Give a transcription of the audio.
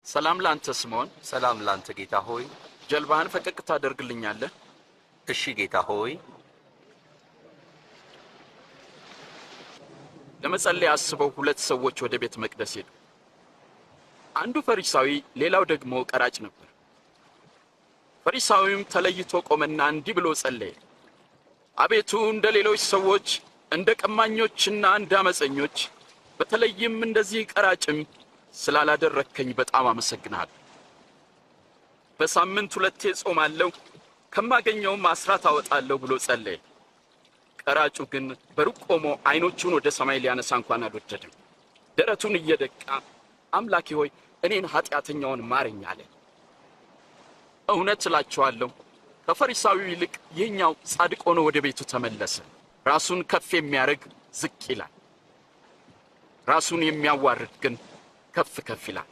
ሰላም ላንተ ስምዖን። ሰላም ላንተ ጌታ ሆይ። ጀልባህን ፈቀቅ ታደርግልኛለህ? እሺ ጌታ ሆይ። ለመጸለይ አስበው ሁለት ሰዎች ወደ ቤተ መቅደስ ሄዱ። አንዱ ፈሪሳዊ፣ ሌላው ደግሞ ቀራጭ ነበር። ፈሪሳዊውም ተለይቶ ቆመና እንዲህ ብሎ ጸለየ። አቤቱ እንደ ሌሎች ሰዎች እንደ ቀማኞችና እንደ አመፀኞች በተለይም እንደዚህ ቀራጭም ስላላደረከኝ በጣም አመሰግናለሁ። በሳምንት 2 ጾማለሁ፣ ከማገኘውም አስራት አወጣለሁ ብሎ ጸለየ። ቀራጩ ግን በሩቅ ቆሞ አይኖቹን ወደ ሰማይ ሊያነሳ እንኳን አልወደደም። ደረቱን እየደቃ አምላኬ ሆይ እኔን ኃጢአተኛውን ማረኝ አለ። እውነት እላችኋለሁ ከፈሪሳዊው ይልቅ ይህኛው ጻድቅ ሆኖ ወደ ቤቱ ተመለሰ። ራሱን ከፍ የሚያደርግ ዝቅ ይላል፣ ራሱን የሚያዋርድ ግን ከፍ ከፍ ይላል።